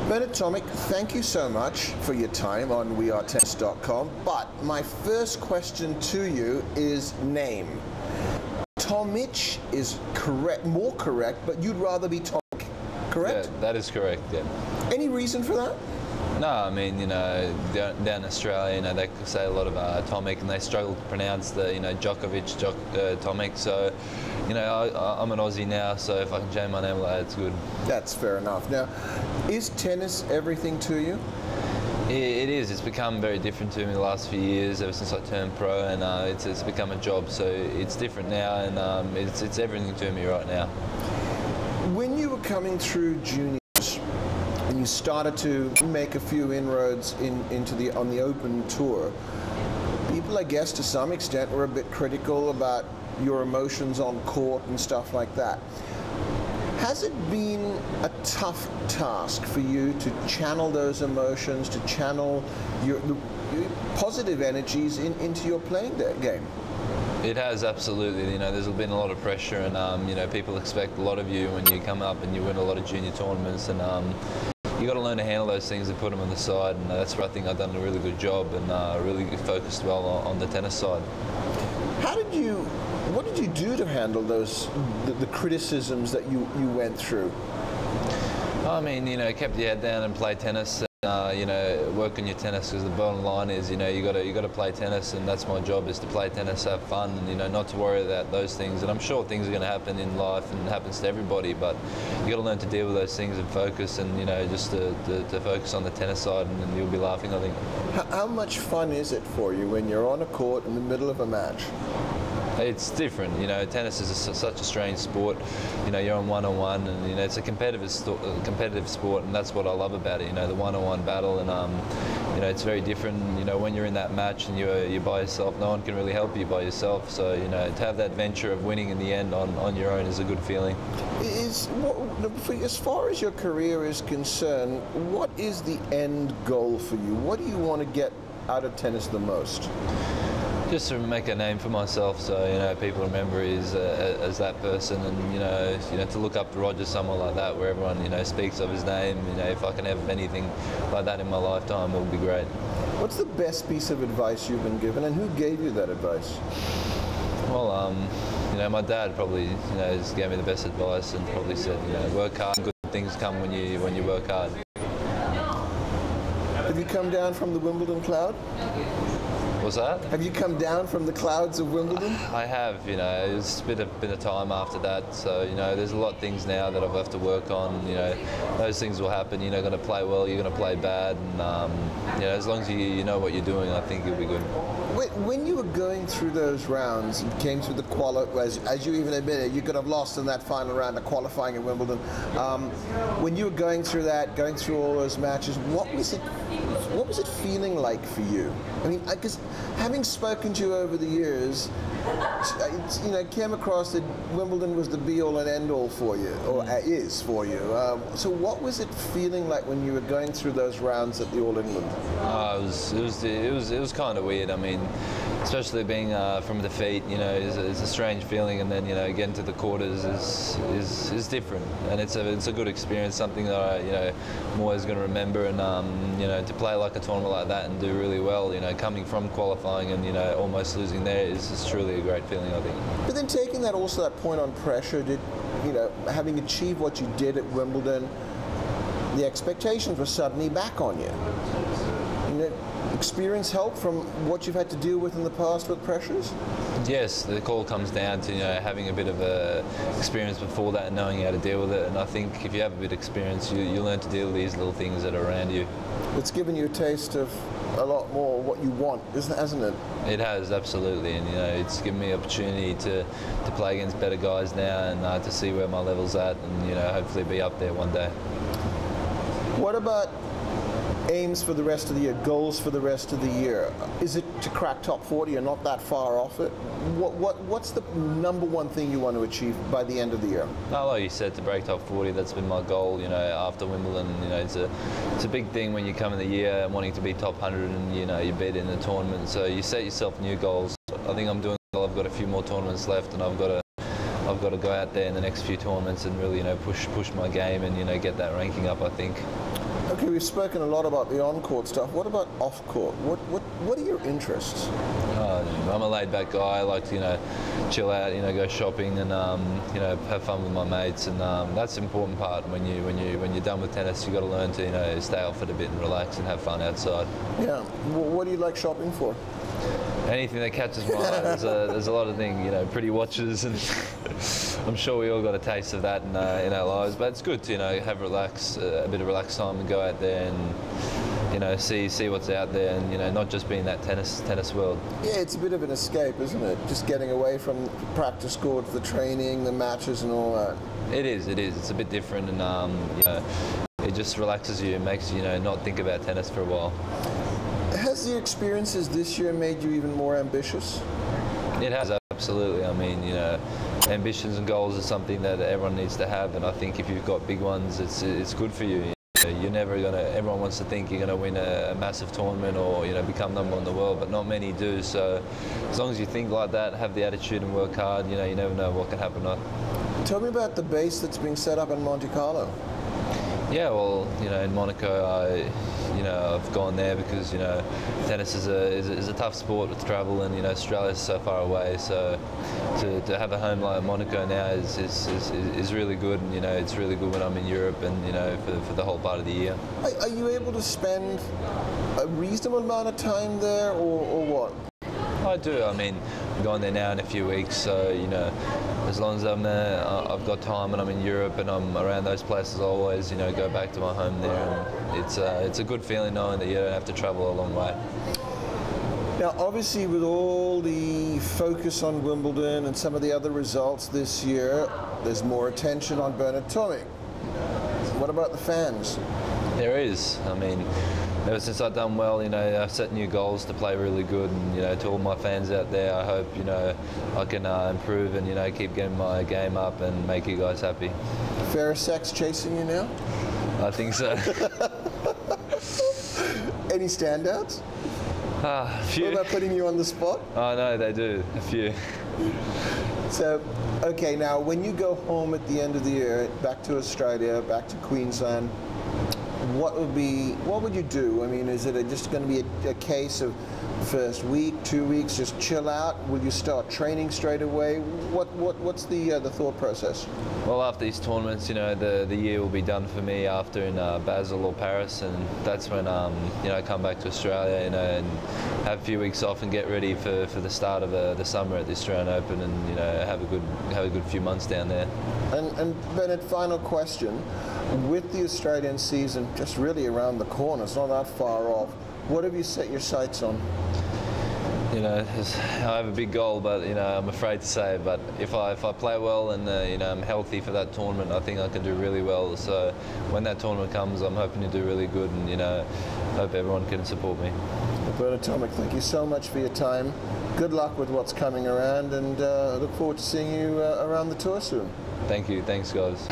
Bernard Tomic, thank you so much for your time on wearetennis.com. But my first question to you is name. Tomic is correct, more correct, but you'd rather be Tomic, correct? Yeah, that is correct, yeah. Any reason for that? No, I mean, down in Australia, they say a lot of Tomic, and they struggle to pronounce the, Djokovic, Tomic. So, I'm an Aussie now, so if I can change my name, it's good. That's fair enough. Now, is tennis everything to you? It is. It's become very different to me the last few years, ever since I turned pro, and it's become a job. So it's different now, and it's everything to me right now. When you were coming through juniors, and you started to make a few inroads on the Open Tour, people, I guess, to some extent, were a bit critical about your emotions on court and stuff like that. Has it been a tough task for you to channel those emotions, to channel your positive energies into your playing game? It has, absolutely. There's been a lot of pressure, and people expect a lot of you when you come up and you win a lot of junior tournaments, and you got to learn to handle those things and put them on the side, and that's where I think I've done a really good job and really focused well on the tennis side. What did you do to handle the criticisms that you went through? I mean, kept your head down and play tennis. Work on your tennis, because the bottom line is, you got to play tennis, and that's my job, is to play tennis, have fun, and not to worry about those things. And I'm sure things are going to happen in life, and it happens to everybody, but you got to learn to deal with those things and focus, and just to focus on the tennis side, and you'll be laughing, I think. How much fun is it for you when you're on a court in the middle of a match? It's different, tennis is such a strange sport. You're on one-on-one, and it's a competitive sport, and that's what I love about it. The one-on-one battle, and it's very different. When you're in that match and you're by yourself, no one can really help you by yourself. So to have that venture of winning in the end on your own is a good feeling. As far as your career is concerned, what is the end goal for you? What do you want to get out of tennis the most? Just to make a name for myself, so people remember as that person, and to look up to Roger, someone like that, where everyone speaks of his name. If I can have anything like that in my lifetime, it would be great. What's the best piece of advice you've been given, and who gave you that advice? Well, my dad probably just gave me the best advice, and probably said, work hard, good things come when you work hard. Have you come down from the Wimbledon cloud? What's that? Have you come down from the clouds of Wimbledon? I have, it's been a time after that, so, there's a lot of things now that I've have to work on, those things will happen. You're not going to play well, you're going to play bad, and, as long as you know what you're doing, I think you'll be good. When you were going through those rounds and came through the as you even admitted, you could have lost in that final round of qualifying in Wimbledon. When you were going through all those matches, what was it feeling like for you? I mean, because having spoken to you over the years, came across that Wimbledon was the be-all and end-all for you, or is for you. So what was it feeling like when you were going through those rounds at the All England? It was kind of weird. I mean, especially being from defeat, is a strange feeling, and then getting to the quarters is different, and it's a good experience, something that I'm always going to remember, and to play like a tournament like that and do really well, coming from qualifying and almost losing there is truly a great feeling, I think. But then taking that point on pressure, having achieved what you did at Wimbledon, the expectations were suddenly back on you. Experience help from what you've had to deal with in the past with pressures? Yes, the call comes down to having a bit of experience before that and knowing how to deal with it. And I think if you have a bit of experience, you learn to deal with these little things that are around you. It's given you a taste of a lot more what you want, hasn't it? It has, absolutely, and it's given me the opportunity to play against better guys now, and to see where my level's at, and hopefully be up there one day. What about aims for the rest of the year, goals for the rest of the year? Is it to crack top 40? You're not that far off it. What's the number one thing you want to achieve by the end of the year? Like you said, to break top 40, that's been my goal, after Wimbledon. It's a big thing when you come in the year wanting to be top 100 and, you beat in the tournament. So you set yourself new goals. I think I'm doing well. I've got a few more tournaments left, and I've got to go out there in the next few tournaments and really, push my game and, get that ranking up, I think. Okay, we've spoken a lot about the on-court stuff. What about off-court? What are your interests? I'm a laid-back guy. I like to, chill out, go shopping and, have fun with my mates. And that's the important part. When you're done with tennis, you've got to learn to, stay off it a bit and relax and have fun outside. Yeah. What do you like shopping for? Anything that catches my eye. There's a lot of things, pretty watches, and I'm sure we all got a taste of that in our lives. But it's good to have a bit of relaxed time and go out there and see what's out there, and not just be in that tennis world. Yeah, it's a bit of an escape, isn't it? Just getting away from the practice court, the training, the matches, and all that. It is. It's a bit different, and it just relaxes you and makes you not think about tennis for a while. Has the experiences this year made you even more ambitious? It has, absolutely. I mean, ambitions and goals is something that everyone needs to have, and I think if you've got big ones, it's good for you. You're never gonna. Everyone wants to think you're gonna win a massive tournament or become number one in the world, but not many do. So, as long as you think like that, have the attitude and work hard, you never know what can happen. Tell me about the base that's being set up in Monte Carlo. Yeah, well, in Monaco, I've gone there because tennis is a tough sport with travel, and Australia's so far away. So to have a home like Monaco now is really good, and it's really good when I'm in Europe and for the whole part of the year. Are you able to spend a reasonable amount of time there, or what? I do. I mean, I'm going there now in a few weeks, so as long as I'm there, I've got time, and I'm in Europe and I'm around those places. I always, go back to my home there, and it's a good feeling knowing that you don't have to travel a long way. Now, obviously, with all the focus on Wimbledon and some of the other results this year, there's more attention on Bernard Tomic. What about the fans? There is. I mean, ever since I've done well, I've set new goals to play really good, and to all my fans out there, I hope I can improve and keep getting my game up and make you guys happy. Fair sex chasing you now? I think so. Any standouts? A few. What about putting you on the spot? Oh no, they do. A few. So, okay, now when you go home at the end of the year, back to Australia, back to Queensland, what would you do? I mean, is it just going to be a case of first week, 2 weeks, just chill out? Will you start training straight away? What's the thought process? Well, after these tournaments, the year will be done for me after in Basel or Paris, and that's when I come back to Australia, and have a few weeks off and get ready for the start of the summer at the Australian Open, and have a good few months down there. And Bennett, final question. With the Australian season just really around the corner, it's not that far off, what have you set your sights on? I have a big goal, but I'm afraid to say it. But if I play well and I'm healthy for that tournament, I think I can do really well. So when that tournament comes, I'm hoping to do really good, and hope everyone can support me. Bernard Tomic, thank you so much for your time. Good luck with what's coming around, and I look forward to seeing you around the tour soon. Thank you. Thanks, guys.